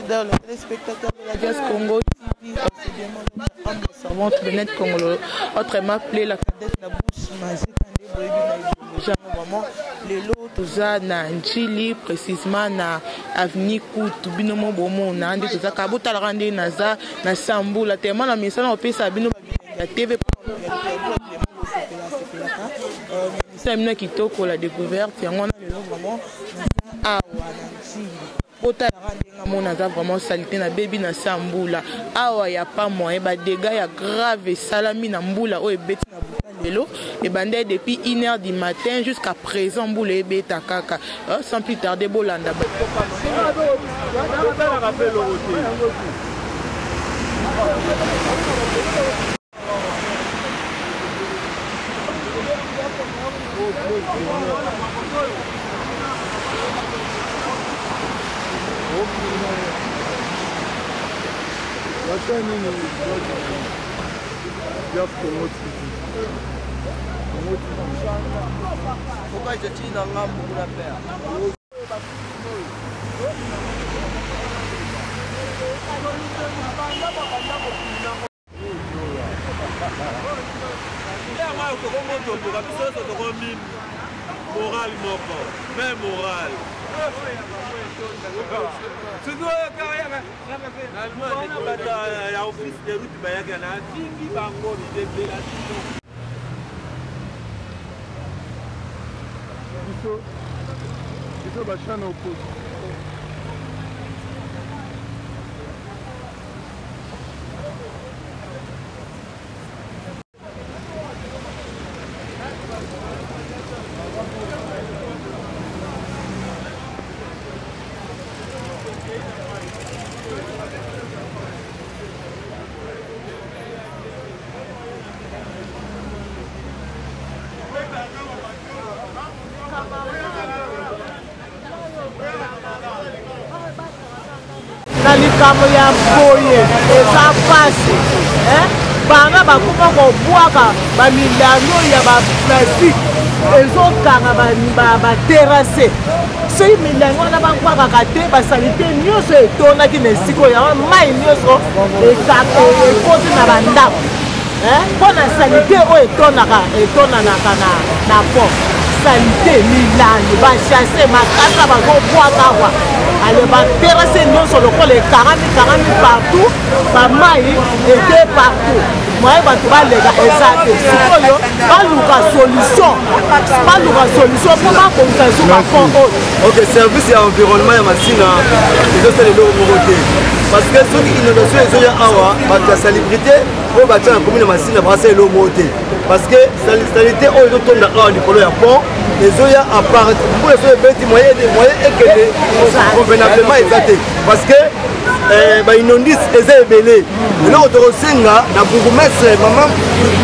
fidèles téléspectateurs de la Dias Congo TV, savante Benette Congolo, autrement appelé la cadette la bouche vraiment les lots toza na Njili précisément na avenue Kutu binomo bomo na ande toza kabuta la rande naza na Sambula tellement la mission na opesa bino ya TV c'est une kitoko la découverte yango na lelo vraiment awa na Njili bota la mona za vraiment salité na baby na Sambula awa ya pas moyen ba dégâts ya grave salami na mbula o ebeti na lelo et bandé depuis 1h du matin jusqu'à présent boule et beta kaka sans plus tarder bolanda Pourquoi je tire dans l'âme pour la faire? Moral moko, mais moral. Ya office de route bayaka na tingi bango de belation. Isso baixando o custo. likambo ya boye eza pasi banga bakuma kobwaka bamilano ya baplastique ezokanga baterase soki milango wana bakwakaka te basalite nyonso etonaki na esika oyo yango mai nyonso ekoti na bandako mpo na salite oyo etonanaka na po salite milano bachase makasa bazobwaka awa ale baterase nyonso lokola ekarami partout bamai ete partout moye bato balega eza te sikoyo baluka solution mpo bakongisa esu bafond oyo. Ok, service ya environnement ya masina ezosala eloko moko te parce que soki inondation ezoya awa bato ya salubrité oyo batia na commune ya masina basala eloko moko te parce que salité oyo ezotonda awa likolo ya pont ezoya apart mpo eso ebeti moyen ekende convenablement eza te parce que bainondise eza ebele eloko tokosenga na bourgmestre mama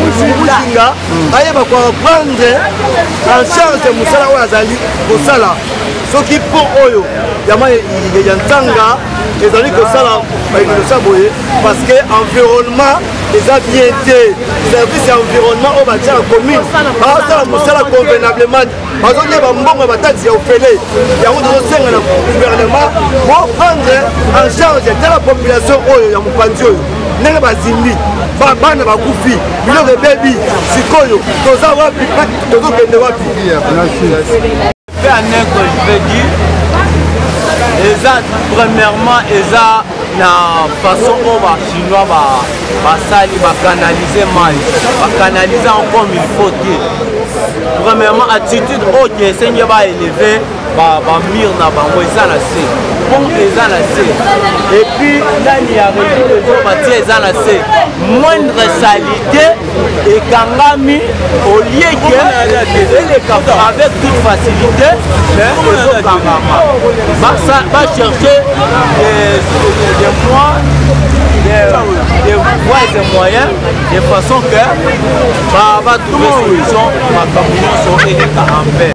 musinga ayeba koprendre en charge mosala oyo azali kosala soki pont oyo ya ntanga ezali kosala bainondation boye parce que environnement eza bien te service ya environnement oyo batia na commune basala mosala convenablement bazolia bambongo ya bataxi ya ofele yango tozosenga na gouvernement boprendre en charge tala population oyo ya mopanzi oyo ndenge bazimbi bana bakufi biloko ebebi sikoyo toza wapi tozokende wapi Fait un que je vais dire, premièrement, la façon dont les Chinois canaliser mal, canaliser comme il faut dire. Premièrement, attitude haute, les Seigneurs va élever, mur na bango eza na se, pont eza na se. Et puis là il y a les autres bâtiments eza na se. Moindre salité et kangami au lieu que les cafards avec toute facilité, mais va chercher des voies et moyens de façon que va trouver solution ma communion sur les carambés.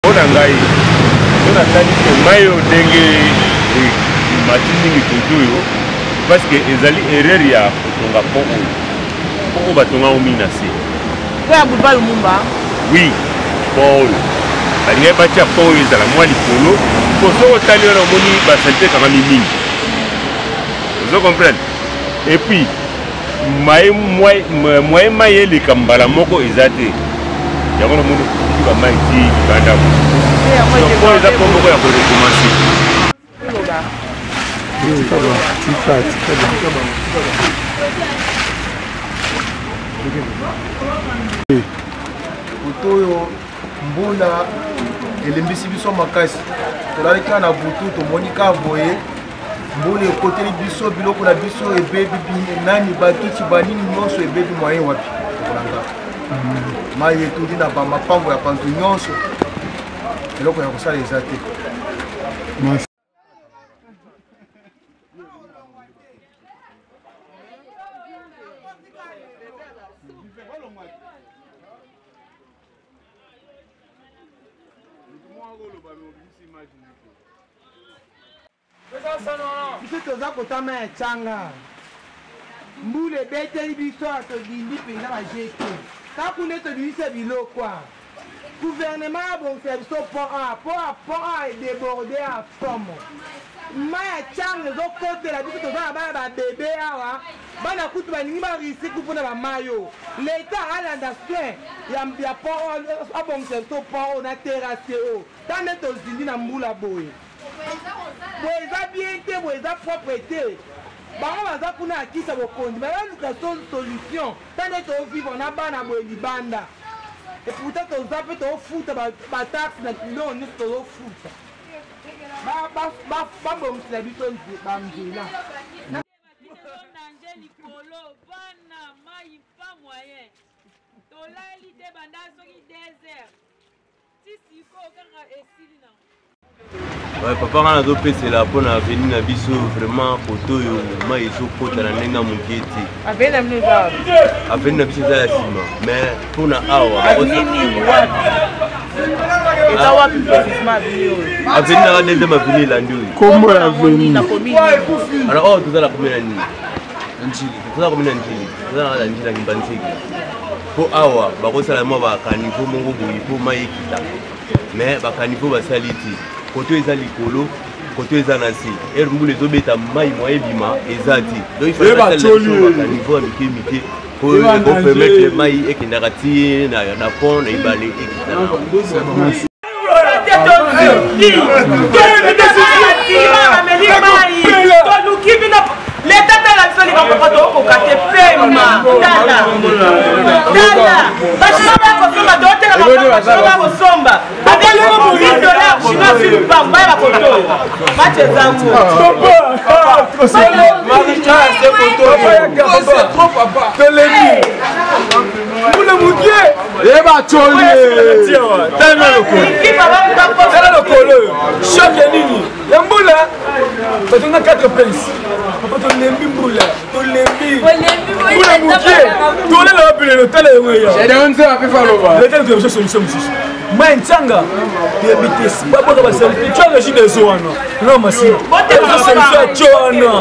mpona ngai so natali ke mai oyo ndenge mati mingi koto oyo parce que ezali erreur ya kotonga pont oyo batonga omi na se po ya boulevard Lumumba oui pont oyo balingai batia pont oyo ezala mwa likolo po soko otali wana omoni basalite ekangami mingi ozo comprendre et puis moye mai eleka mbala moko eza te yango namoni okuki bamai ti libanda po eza po moko ya korekomanse moto oyo mbula elembisi biso makasi tolali kaka na butu tomoni kaka boye mbula ekoteli biso biloko na biso ebebi nani bakiti banini nyonso ebebi moyen wapi kolanga mai etudi na bamapango ya pantu nyonso eloko ya kosala eza te biso toza kotama ya canga mbula ebeteli biso todindi mpenza bajete kakuna tobimisa biloko gouvernement abongisa biso pont a edeborde a fomo mai ya canga ezokotela biso toza na bana babebe awa bana kutu balingi barisiku mpona bamai oyo leta alanda soin ya pont abongisa biso pont oyo na terase oyo tande tozindi na mbula boye boye eza bien te boye eza propre te bango baza kuna akisa bokonzi babaluka solution tande tovivre na bana boye libanda et pourtant toza mpe tofuta bataxe na biloko nyonso tozofuta babongisela biso banzela likolo bana mai pa moyen tolali te banda soki 2 heures ti siko kaka esili nango. Ouais, papa kana azopesela mpona aveni na biso vraiment koto oyo mai ezokota na ndenge ya moke te aveni na biso eza ya nsima mais mpona awa aveni naka deuxième aveni elandi oyo kombo ya aveni alors oyo toza na komena nini toza komena njili toza na njili ya kimbaniseki mpo awa bakosala mwa bakanivo moko boye mpo mai ekita mais bakanivo basali te koto eza likolo koto eza na se ere mbula ezobeta mai mwa ebima eza te donc ifakaniveau ya mike mike po ekopermettre mai ekendaka ti na pont na ebale ekitana leta tala biso libakoka tokoka te pema tala bashina bakosomba totela bashina bakosomba abeleko $1000 chinois sur bank baya bakoto mache zangu Mule mukie eba choli tena lokolo choke nini ya mbula batonga 4 pence papa tolembi mbula tolembi mule mukie tolela wapile no tele weya j'ai demandé à faire loba leta de solution mususu mai ntanga de bites babo ka basali changa shida zo wana no masina solution chona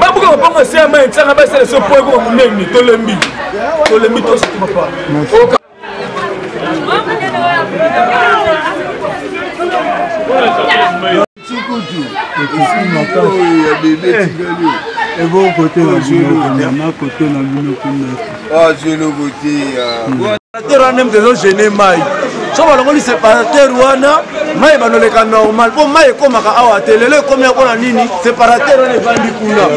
babo ka bonga se mai ntanga basala so po ko munene tolembi to c'est papa et bon côté na côté na bino kuna jelo côté séparateur wana mpe ezogene mai so balongoli séparateur wana mai banoleka normal mpo mai ekomaka awa te lelo ekomi mpona nini séparateur wana evandi kuna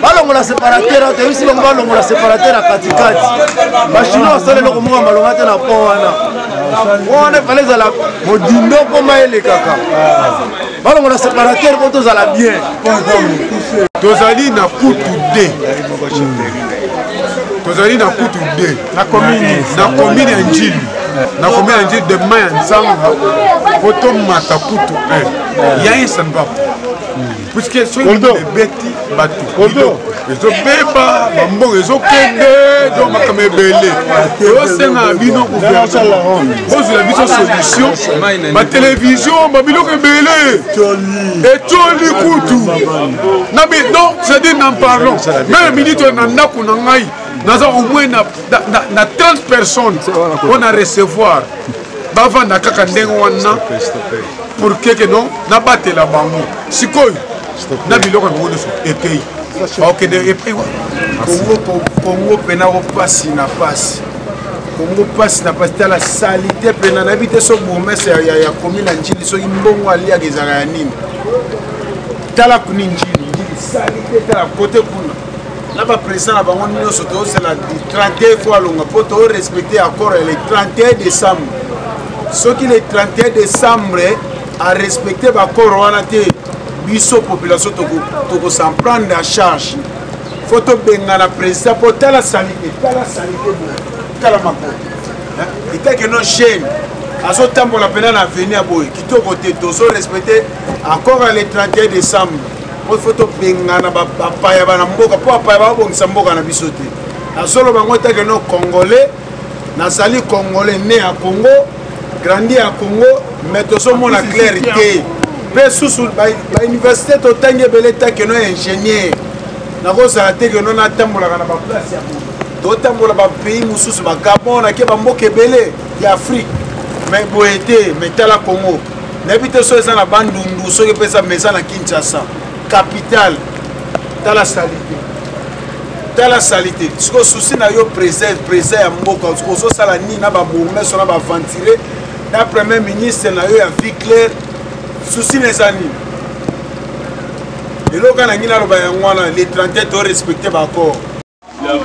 balongola séparateur awa toyebisi bango balongola séparateur ya katikati bachinois basala eloko moko balonga te na pont wana efale ezala modindo mpo mai elekaka balongola séparateur mpo tozala bien tozali na kutu de tozali na kutu de na commune ya Njili na combien on dit demain en Zanga photo matakutu il y a un samba puisque ceux qui les bêtis batu ils ont beba mambo ils ont kende donc makame belé yo senga bino gouvernement vous la vision solution ma télévision babilo ke belé et toli kutu na mais non c'est dit n'en parlons même minute na ndaku na ngai naza au moins na 30 personnes on a recevoir bavanda kaka ndenge wana pour que non na batela bango sikoyo na biloko ngo so ekei okende epri wa Congo pena ko pasi na pasi Congo pasi na pasi la salité pena na bité so bomese ya komila njili so imbongo ali ya gezara ya nini tala kuni njili salité tala côté kuna na ba président na bango nyo so to c'est la 31 fois longa pour to respecter accord le 31 décembre ce qui le 31 décembre a respecté ba accord wana te biso population toko s'en prendre en charge photo benga na président pour tala salité tala mako et que non chaîne aso tambola pena na venir boy kitoko te tozo respecter accord le 31 décembre pour photo benga na ba paya bana mboka po paya ba bongisa mboka na biso te asolo bango te que non congolais na sali congolais né à Congo grandi à Congo mais tozo mona clarté pe susu ba université to tangé belé ta que non ingénieur na ko sa te que non na tambola na ba place ya to tambola ba pays mususu ba Gabon na ke ba mboka belé ya Afrique mais boété mais tala Congo n'habite so ça na bandundu so ke pesa mesa na Kinshasa capitale tala salité ce que souci na yo président ya mboka ce que so sala ni na ba bombe so na ba ventiler na premier ministre na yo ya vie claire souci les amis et loka na ngina lo ba ngwana les 31 to respecter ba accord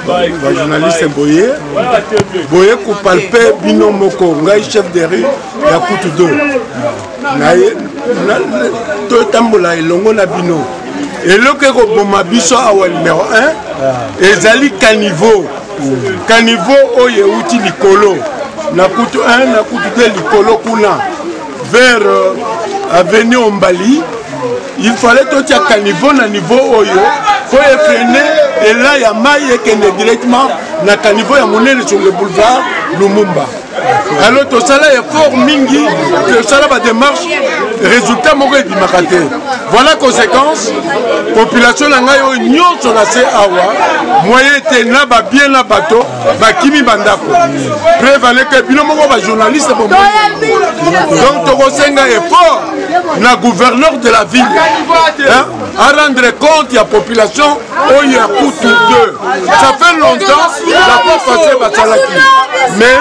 ba journaliste boye ko palper bino moko ngai chef de rue ya kutu do na to tambola elongo na bino eloko ko boma biso awa numéro 1 ezali caniveau oyo uti likolo na kutu 1 na kutu 2 likolo kuna vers avenue Ombali il fallait tout ya caniveau na niveau oyo pour freiner et là ya mai ekende directement na caniveau ya monene sur le boulevard Lumumba. Alors tout ça là est fort mingi que ça là va démarche résultat moko ebimakate. Voilà conséquence population na ngai oyo nyonso na se awa moyen te na ba bien na bato ba kimi bandako. Prévalait que bino moko ba journaliste bon. Donc to kosenga effort na gouverneur de la ville à rendre compte à la population oyo ya Kutu 2. Ça fait longtemps la fois passée Batsalaki. Mais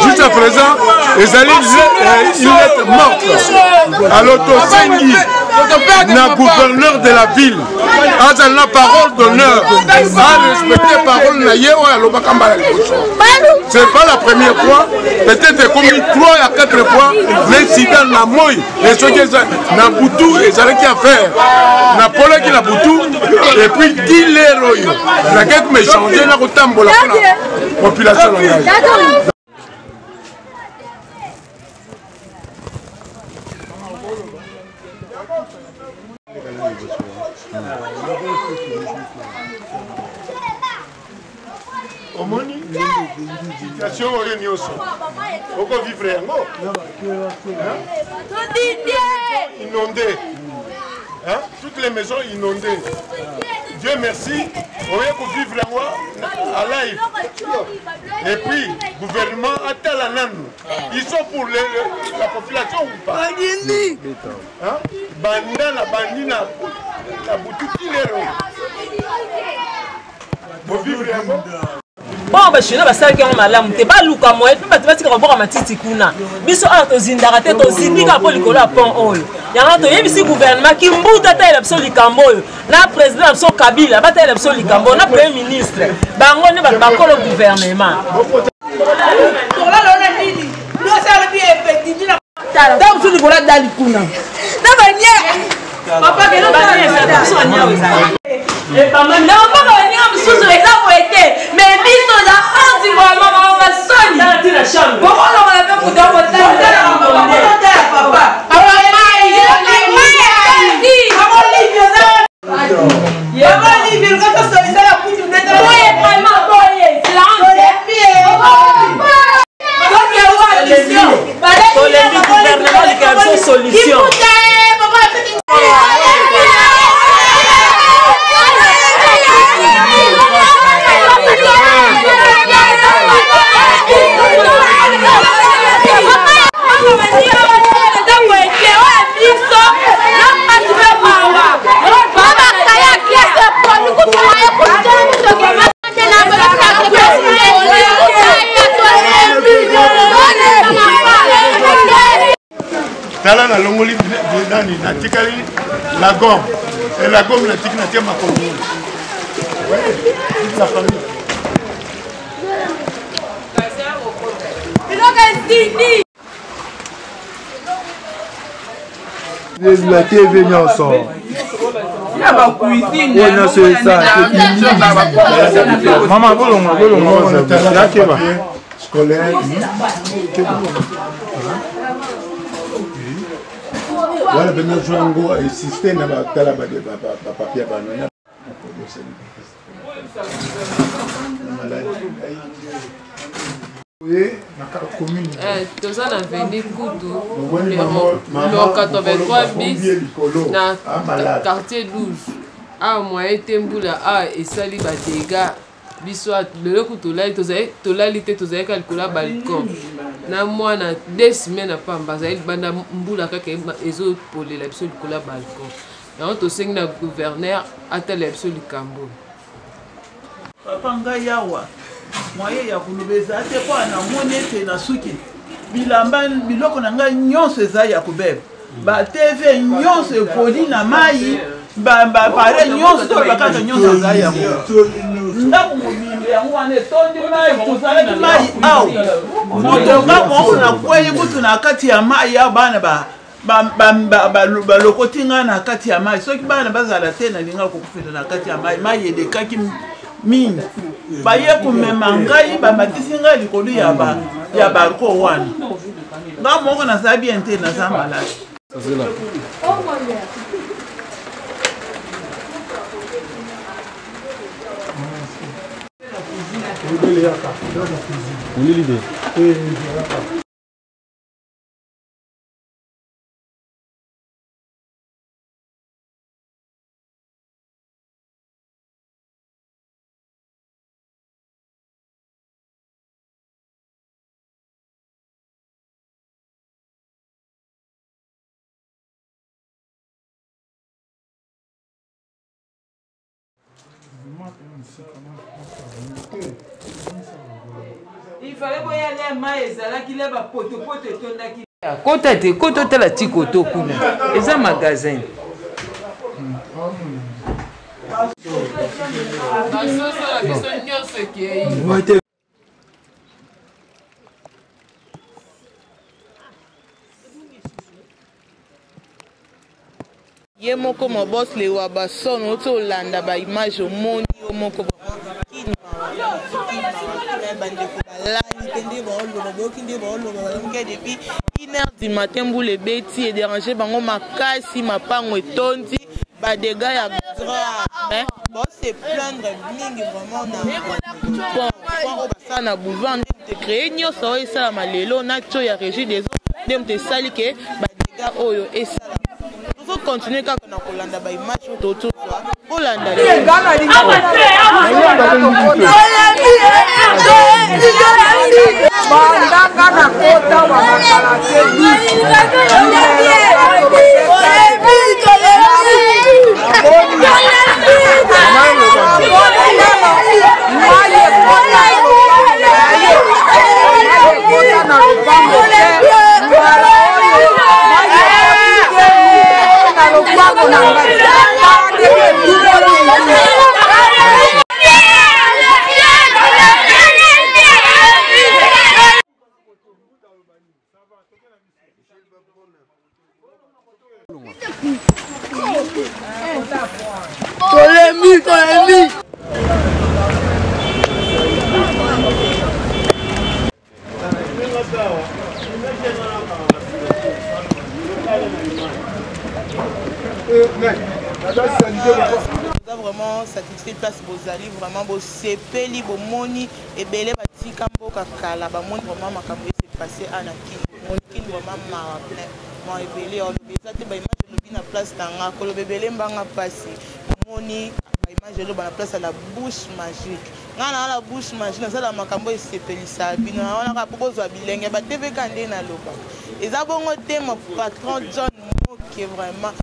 jusqu'à présent, les alliés il est mort. Alors Tosengi, le gouverneur de la ville, a la parole d'honneur, a respecté la parole de c'est pas la première fois, peut-être comme 3 à 4 fois, l'incident n'a moi, et ce qui est na Boutou, et ça qui a fait, na Paula qui na Boutou, et puis qui l'héroïne, la guerre me changer, la rotambo la population. Omoni, situation nyonso. Oko vivre yango. Inondées. Hein? Toutes les maisons inondées. Dieu merci, on est vivre yango à live. Et puis, gouvernement attend la nane. Ils sont pour la population ou pas? Hein? Banda la bandina, la boutique pour vivre yango. Bon, bah, je suis là, ça qui est malade. Tu pas louka moi, tu vas te voir à ma petite kuna. Biso a to zindarate to zindika pour l'école à pont hall. Il y a un autre ici gouvernement qui mbouta ta l'absolu likambo. Na président l'absolu Kabila, ba ta l'absolu likambo. Na premier ministre. Bango ne va pas le gouvernement. Donc sur le volet d'alikuna. Na banya. Papa que non banya ça sonia ça. Et pas mal. Non pas banya sous les gens pour été. Mais biso la handi vraiment ma sonia. la chambre. Pourquoi on l'a fait pour dans votre papa? Solution. Tala na longoli nani na tikali la gomme et la gomme na tikina tia makongo. La famille. La TV vient ensemble. Il y a ma cuisine. On c'est ça. Maman, scolaire. Voilà, ben nous jouons un système à la papier à toza na veni kutu numéro 83 bis na quartier 12 awa moye te mbula awa esali badega biso lelo kutu tolali te tozalaki likolo ya balcon na mwana 2 semaines apamba azali libanda mbula kaka ezopolela biso likolo ya balcon yango tosengi na gouverneur atala biso likambo papa ngai awa moye ya kolobeza te mpo na moni ete na suki bilamba biloko na ngai nyonso eza ya kobeba batv nyonso ekoli na mai bapare nyonso tolobakaka nyonso eza ya ndako mobimbe yango wana etondi mai tozalaki mai awa motonga moko nakwei kutu na kati ya mai awa bana balokoti ngai na kati ya mai soki bana bazala te nalinga kokufela na kati ya mai mai elekaki mingi baye komema ngai bamatisi ngai likolo ya barko wana nga moko naza bien te naza malade il fallait qu'on y aille mais ezala ki leba poto etondaki kota te kota tala ti koto kuna eza magasin basosala biso nyonso ekei ye moko mobos lewa basono oti olanda baimage omoni yo moko bandeko balani te nde baoloba boyoki nde baoloba balomoke depuis 1h du matin mbula ebeti edérange bango makasi mapango etondi badega ya grave bose plaindre mingi vraiment na point oyo basala na boulevard nde moto ecrée nyonso oyo esalama lelo na tio ya régie des eaux nde moto esali ke badega oyo esala faut continuer kaka na kolanda ba image toto kolanda bandanga na kota wa makala vraiment satisfait place bozali vraiment bosepeli bomoni ebele batika mboka kala bamoni vraiment makambo s'est passé ana kini vraiment mawa plein moi ebele olobi eza te baimage elobi na place tanga koloba ebele mbanga mpasi omoni baimage eloba na place ya la bouche magique nga na la bouche magique nazala makambo esepelisa bino naonaka po bozwa bilenge bateveka nde nalobaka eza bongo te mon patron John Moke vraiment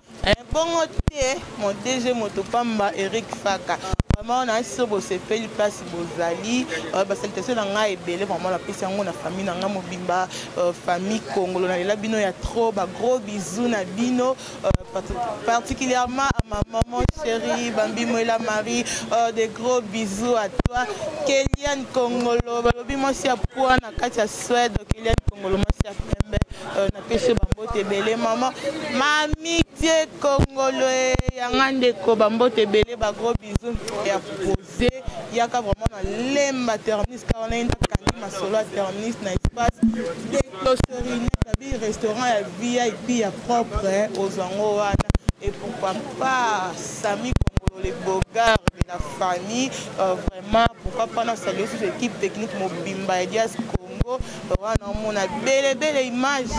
bongo te mon DG Motopamba Eric Faka vraiment on a sur bosepeli place bozali basalutation na nga ebele vraiment la pesi yango na famille na nga mobimba famille Congolo na lela bino ya trop ba gros bisous na bino particulièrement à ma maman chérie Bambi Moela Marie des gros bisous à toi Kéliane Congolo balobi mosi ya poa na kati ya Suède Kéliane Congolo mosi ya pembe na pesi bambote ebele maman mami tie Congolo yanga ndeko bambote ebele ba gros bisous ya posé yaka vraiment na lemba terminus car on a une kandi masolo terminus na espace de closerie tabi restaurant ya VIP ya propre aux ango wana et pourquoi pas Sami Congolo les bogards de la famille vraiment pourquoi pas dans saluer toute l'équipe technique Mobimba Elias Congo wana on a belle image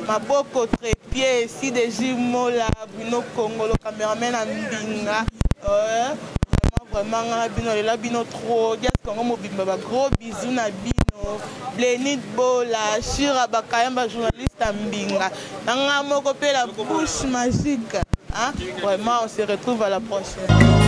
maboko trépied ici des jumeaux là Bruno Congolo cameraman à Mbinga vraiment bino lela bino trop Elias Congo Mobimba ba gros bisous na bino Blenit Bola Shira Bakayamba journaliste à Mbinga nanga moko pe la bouche magique. Hein? Vraiment, on se retrouve à la prochaine.